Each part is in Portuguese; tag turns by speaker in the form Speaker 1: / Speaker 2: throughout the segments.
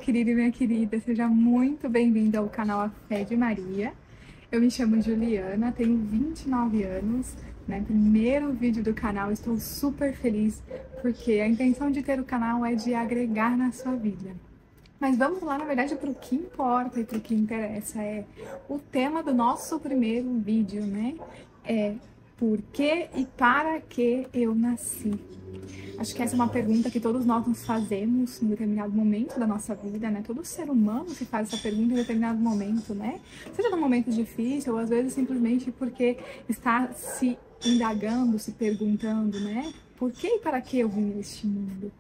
Speaker 1: querido e minha querida, seja muito bem-vindo ao canal A Fé de Maria. Eu me chamo Juliana, tenho 29 anos, né? Primeiro vídeo do canal, estou super feliz porque a intenção de ter o canal é de agregar na sua vida. Mas vamos lá, na verdade, para o que importa e para o que interessa, é o tema do nosso primeiro vídeo, né? É por que e para que eu nasci? Acho que essa é uma pergunta que todos nós nos fazemos em determinado momento da nossa vida, né? Todo ser humano se faz essa pergunta em determinado momento, né? Seja num momento difícil ou às vezes simplesmente porque está se indagando, se perguntando, né? Por que e para que eu vim neste mundo?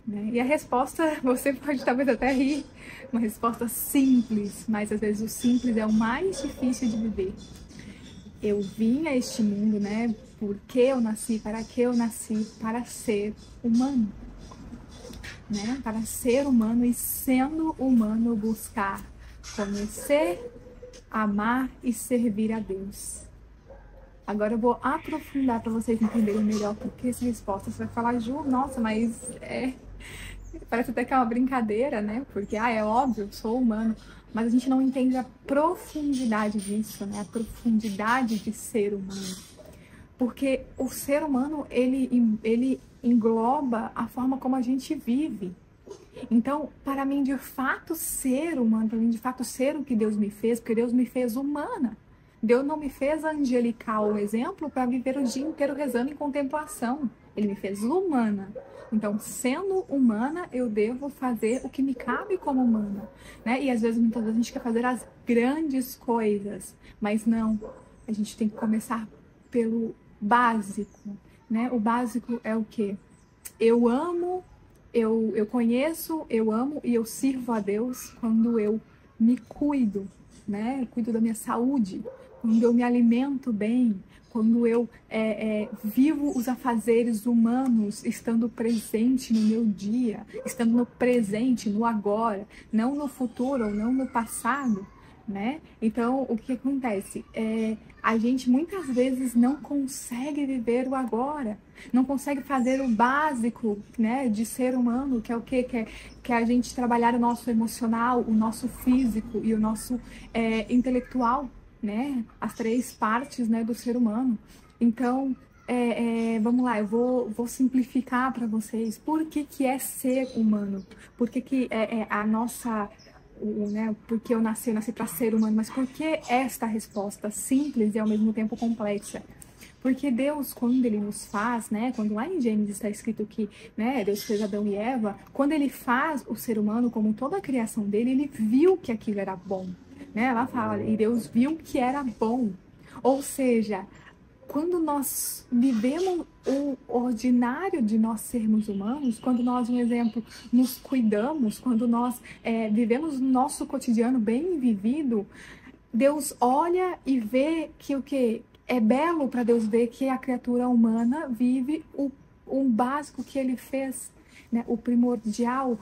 Speaker 1: Né? E a resposta, você pode talvez até rir, uma resposta simples, mas às vezes o simples é o mais difícil de viver. Eu vim a este mundo, né? Por que eu nasci? Para que eu nasci? Para ser humano, né? Para ser humano e sendo humano buscar conhecer, amar e servir a Deus. Agora eu vou aprofundar para vocês entenderem melhor por que essa resposta. Você vai falar, Ju, nossa, mas parece até que é uma brincadeira, né? Porque, é óbvio, eu sou humano. Mas a gente não entende a profundidade disso, né? A profundidade de ser humano. Porque o ser humano, ele engloba a forma como a gente vive. Então, para mim, de fato, ser humano, para mim, de fato, ser o que Deus me fez, porque Deus me fez humana. Deus não me fez angelical, exemplo, para viver o dia inteiro rezando em contemplação. Ele me fez humana. Então, sendo humana, eu devo fazer o que me cabe como humana, né? E às vezes, muitas vezes, a gente quer fazer as grandes coisas, mas não. A gente tem que começar pelo básico, né? O básico é o quê? Eu amo, eu conheço, eu amo e eu sirvo a Deus quando eu me cuido, né? Eu cuido da minha saúde, quando eu me alimento bem, quando eu vivo os afazeres humanos, estando presente no meu dia, estando no presente, no agora, não no futuro ou não no passado, né? Então, o que acontece? A gente muitas vezes não consegue viver o agora, não consegue fazer o básico, né, de ser humano, que é o quê? Que é a gente trabalhar o nosso emocional, o nosso físico e o nosso intelectual, né? As três partes, né, do ser humano. Então, vamos lá, eu vou simplificar para vocês por que é ser humano, por que a nossa... né, porque eu nasci para ser humano, mas por que esta resposta simples e ao mesmo tempo complexa? Porque Deus, quando Ele nos faz, né, quando lá em Gênesis está escrito que, né, Deus fez Adão e Eva, quando Ele faz o ser humano como toda a criação dele, Ele viu que aquilo era bom, né? Ela fala, e Deus viu que era bom. Ou seja, quando nós vivemos o ordinário de nós sermos humanos, quando nós, um exemplo, nos cuidamos, quando nós vivemos o nosso cotidiano bem vivido, Deus olha e vê que o que é belo para Deus ver que a criatura humana vive o básico que Ele fez, né? O primordial,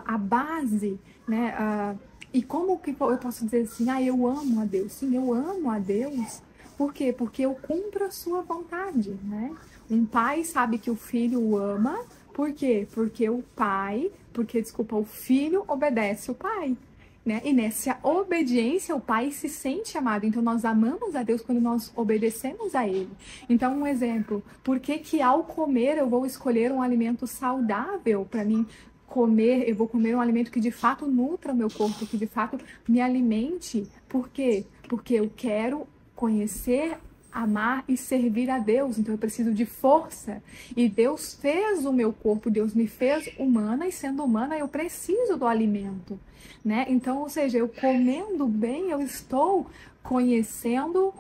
Speaker 1: a base, né? E como que eu posso dizer assim, eu amo a Deus? Sim, eu amo a Deus. Por quê? Porque eu cumpro a sua vontade, né? Um pai sabe que o filho o ama. Por quê? Porque o filho obedece o pai, né? E nessa obediência o pai se sente amado. Então nós amamos a Deus quando nós obedecemos a Ele. Então, um exemplo, por que ao comer eu vou escolher um alimento saudável para mim comer? Eu vou comer um alimento que de fato nutra o meu corpo, que de fato me alimente. Por quê? Porque eu quero conhecer, amar e servir a Deus. Então eu preciso de força. E Deus fez o meu corpo, Deus me fez humana, e sendo humana eu preciso do alimento, né? Então, ou seja, eu comendo bem, eu estou conhecendo,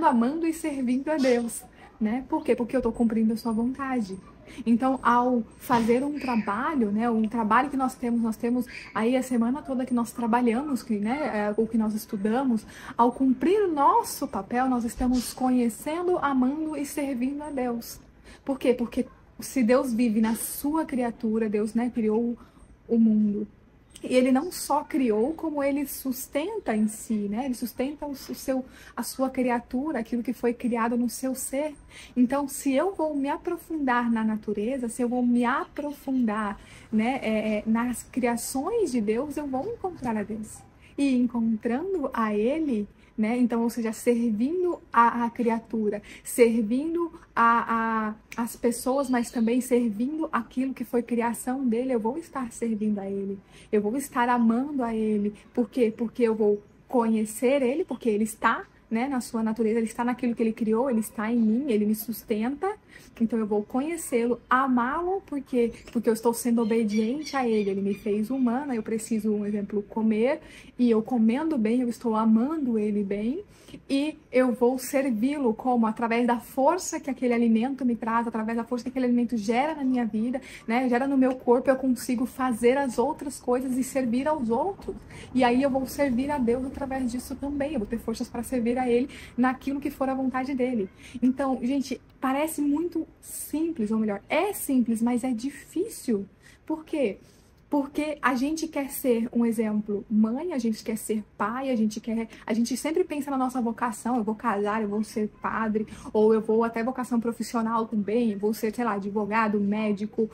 Speaker 1: amando e servindo a Deus, né? Por quê? Porque eu estou cumprindo a sua vontade. Então, ao fazer um trabalho, né, um trabalho que nós temos aí a semana toda que nós trabalhamos, né, o que nós estudamos, ao cumprir o nosso papel, nós estamos conhecendo, amando e servindo a Deus. Por quê? Porque se Deus vive na sua criatura, Deus, né, criou o mundo. E ele não só criou, como ele sustenta em si, né? Ele sustenta a sua criatura, aquilo que foi criado no seu ser. Então, se eu vou me aprofundar na natureza, se eu vou me aprofundar, né, nas criações de Deus, eu vou encontrar a Deus. E encontrando a Ele, né? Então, ou seja, servindo a criatura, servindo as pessoas, mas também servindo aquilo que foi criação dele, eu vou estar servindo a ele, eu vou estar amando a ele. Por quê? Porque eu vou conhecer ele, porque ele está, né, na sua natureza, ele está naquilo que ele criou, ele está em mim, ele me sustenta. Então eu vou conhecê-lo, amá-lo, porque eu estou sendo obediente a ele. Ele me fez humana, eu preciso, um exemplo, comer, e eu comendo bem, eu estou amando ele bem, e eu vou servi-lo como? Através da força que aquele alimento me traz, através da força que aquele alimento gera na minha vida, né? Gera no meu corpo, eu consigo fazer as outras coisas e servir aos outros. E aí eu vou servir a Deus através disso também. Eu vou ter forças para servir a Ele naquilo que for a vontade dele. Então, gente, parece muito simples, ou melhor, é simples, mas é difícil. Por quê? Porque a gente quer ser, um exemplo, mãe, a gente quer ser pai, a gente sempre pensa na nossa vocação. Eu vou casar, eu vou ser padre, ou eu vou até vocação profissional também, vou ser, sei lá, advogado, médico,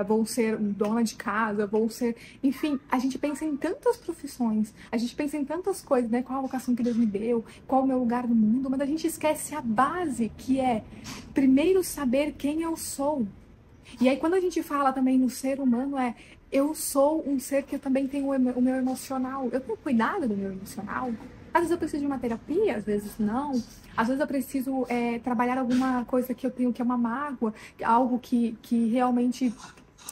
Speaker 1: vou ser dona de casa, vou ser... Enfim, a gente pensa em tantas profissões, a gente pensa em tantas coisas, né? Qual a vocação que Deus me deu, qual o meu lugar no mundo, mas a gente esquece a base, que é primeiro saber quem eu sou. E aí, quando a gente fala também no ser humano, eu sou um ser que eu também tenho o meu emocional. Eu tenho cuidado do meu emocional. Às vezes eu preciso de uma terapia, às vezes não. Às vezes eu preciso trabalhar alguma coisa que eu tenho, que é uma mágoa, algo que realmente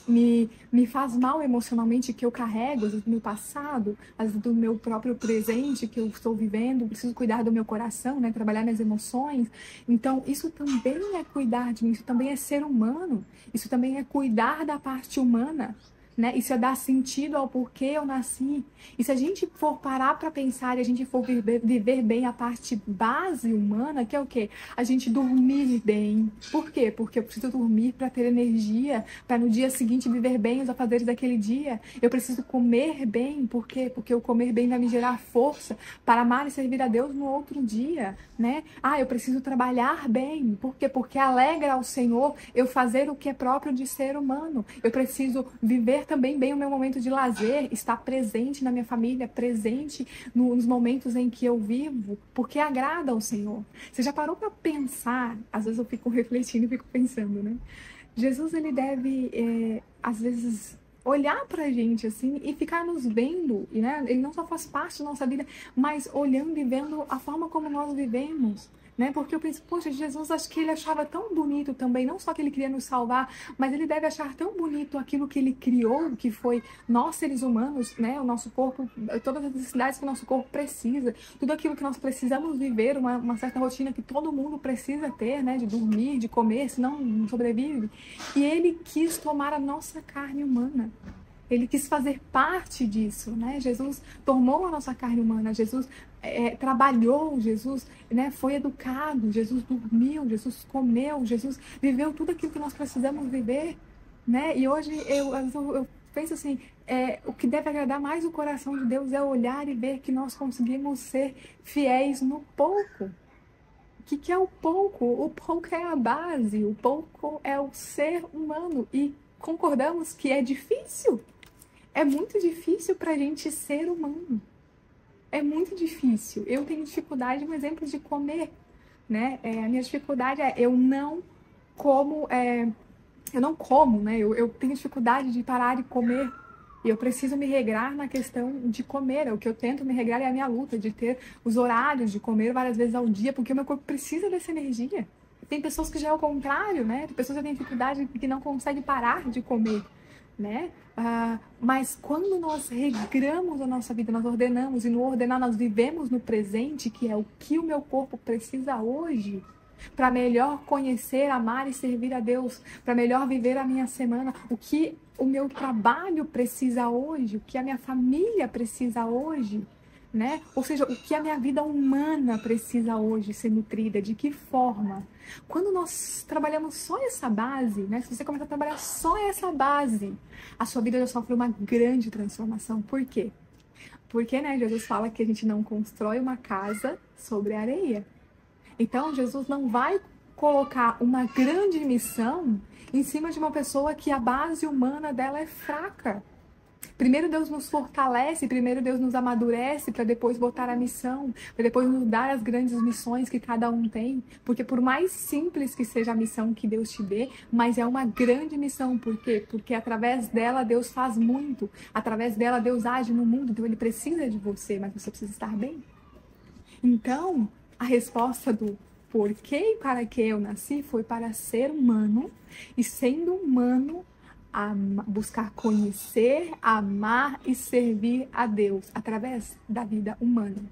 Speaker 1: me faz mal emocionalmente, que eu carrego, às vezes do meu passado, às vezes do meu próprio presente que eu estou vivendo. Preciso cuidar do meu coração, né? Trabalhar minhas emoções. Então, isso também é cuidar de mim, isso também é ser humano, isso também é cuidar da parte humana, né? Isso é dar sentido ao porquê eu nasci. E se a gente for parar para pensar e a gente for viver bem a parte base humana, que é o quê? A gente dormir bem. Por quê? Porque eu preciso dormir para ter energia, para no dia seguinte viver bem os afazeres daquele dia. Eu preciso comer bem. Por quê? Porque o comer bem vai me gerar força para amar e servir a Deus no outro dia, né? Eu preciso trabalhar bem. Por quê? Porque alegra ao Senhor eu fazer o que é próprio de ser humano. Eu preciso viver também bem o meu momento de lazer, estar presente na minha família, presente nos momentos em que eu vivo, porque agrada ao Senhor. Você já parou para pensar? Às vezes eu fico refletindo e fico pensando, né? Jesus, ele deve, às vezes, olhar pra gente assim e ficar nos vendo, né? Ele não só faz parte da nossa vida, mas olhando e vendo a forma como nós vivemos, né? Porque eu penso, poxa, Jesus, acho que ele achava tão bonito também, não só que ele queria nos salvar, mas ele deve achar tão bonito aquilo que ele criou, que foi nós seres humanos, né? O nosso corpo, todas as necessidades que o nosso corpo precisa, tudo aquilo que nós precisamos viver, uma certa rotina que todo mundo precisa ter, né? De dormir, de comer, senão não sobrevive. E ele quis tomar a nossa carne humana. Ele quis fazer parte disso, né? Jesus tomou a nossa carne humana, Jesus trabalhou, Jesus, né, foi educado, Jesus dormiu, Jesus comeu, Jesus viveu tudo aquilo que nós precisamos viver, né? E hoje eu penso assim, o que deve agradar mais o coração de Deus é olhar e ver que nós conseguimos ser fiéis no pouco. O que é o pouco? O pouco é a base, o pouco é o ser humano. E concordamos que é difícil. É muito difícil para a gente ser humano. É muito difícil. Eu tenho dificuldade, um exemplo, de comer, né? A minha dificuldade eu não como, né? Eu tenho dificuldade de parar de comer. E eu preciso me regrar na questão de comer. O que eu tento me regrar é a minha luta de ter os horários de comer várias vezes ao dia, porque o meu corpo precisa dessa energia. Tem pessoas que já é o contrário, né? Tem pessoas que têm dificuldade que não conseguem parar de comer, né? Mas quando nós regramos a nossa vida, nós ordenamos, e no ordenar nós vivemos no presente, que é o que o meu corpo precisa hoje, para melhor conhecer, amar e servir a Deus, para melhor viver a minha semana, o que o meu trabalho precisa hoje, o que a minha família precisa hoje, né? Ou seja, o que a minha vida humana precisa hoje ser nutrida, de que forma? Quando nós trabalhamos só essa base, né? Se você começar a trabalhar só essa base, a sua vida já sofre uma grande transformação. Por quê? Porque, né, Jesus fala que a gente não constrói uma casa sobre areia. Então, Jesus não vai colocar uma grande missão em cima de uma pessoa que a base humana dela é fraca. Primeiro Deus nos fortalece, primeiro Deus nos amadurece para depois botar a missão, para depois nos dar as grandes missões que cada um tem. Porque por mais simples que seja a missão que Deus te dê, mas é uma grande missão. Por quê? Porque através dela Deus faz muito, através dela Deus age no mundo, então Ele precisa de você, mas você precisa estar bem. Então, a resposta do porquê e para que eu nasci foi para ser humano, e sendo humano, buscar conhecer, amar e servir a Deus através da vida humana.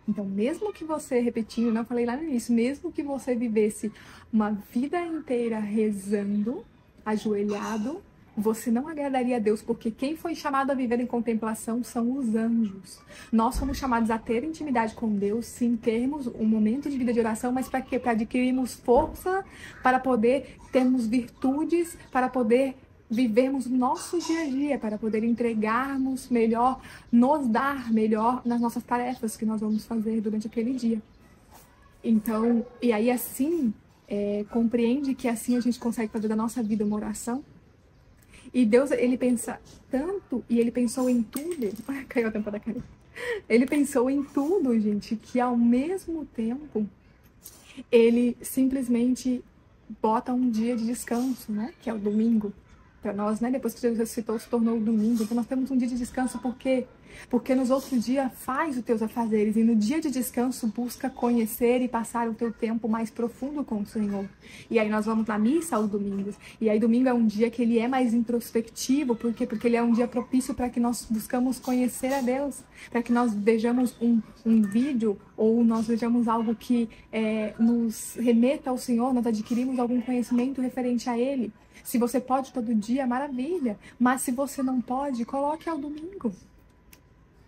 Speaker 1: Então, mesmo que você, repetindo, não falei lá no início, mesmo que você vivesse uma vida inteira rezando, ajoelhado, você não agradaria a Deus, porque quem foi chamado a viver em contemplação são os anjos. Nós somos chamados a ter intimidade com Deus, sim, termos um momento de vida de oração, mas para quê? Para adquirirmos força, para poder termos virtudes, para poder vivermos o nosso dia a dia, para poder entregarmos melhor, nos dar melhor nas nossas tarefas que nós vamos fazer durante aquele dia. Então, e aí assim, compreende que assim a gente consegue fazer da nossa vida uma oração. E Deus, Ele pensa tanto, e Ele pensou em tudo, caiu a tampa da caneta. Ele pensou em tudo, gente, que ao mesmo tempo, Ele simplesmente bota um dia de descanso, né, que é o domingo. Para nós, né? Depois que Jesus ressuscitou, se tornou o domingo. Então nós temos um dia de descanso, por quê? Porque nos outros dias faz os teus afazeres, e no dia de descanso busca conhecer e passar o teu tempo mais profundo com o Senhor. E aí nós vamos na missa aos domingos, e aí domingo é um dia que ele é mais introspectivo, por quê? Porque ele é um dia propício para que nós buscamos conhecer a Deus, para que nós vejamos um vídeo, ou nós vejamos algo que nos remeta ao Senhor, nós adquirimos algum conhecimento referente a Ele. Se você pode todo dia, maravilha. Mas se você não pode, coloque ao domingo.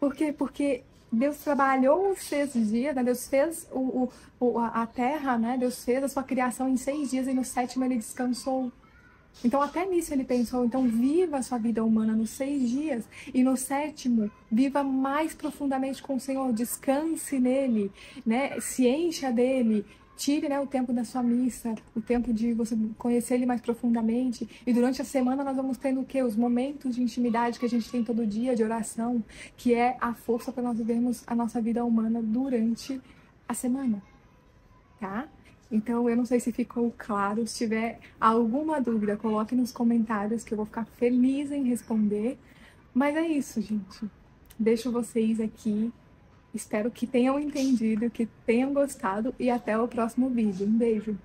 Speaker 1: Por quê? Porque Deus trabalhou os 6 dias, né? Deus fez a terra, né? Deus fez a sua criação em 6 dias e no 7º Ele descansou. Então até nisso Ele pensou. Então viva a sua vida humana nos 6 dias e no 7º viva mais profundamente com o Senhor. Descanse nele, né? Se encha dele. Tire, né, o tempo da sua missa, o tempo de você conhecer Ele mais profundamente. E durante a semana nós vamos tendo o quê? Os momentos de intimidade que a gente tem todo dia, de oração, que é a força para nós vivermos a nossa vida humana durante a semana, tá? Então, eu não sei se ficou claro. Se tiver alguma dúvida, coloque nos comentários que eu vou ficar feliz em responder. Mas é isso, gente. Deixo vocês aqui. Espero que tenham entendido, que tenham gostado e até o próximo vídeo. Um beijo!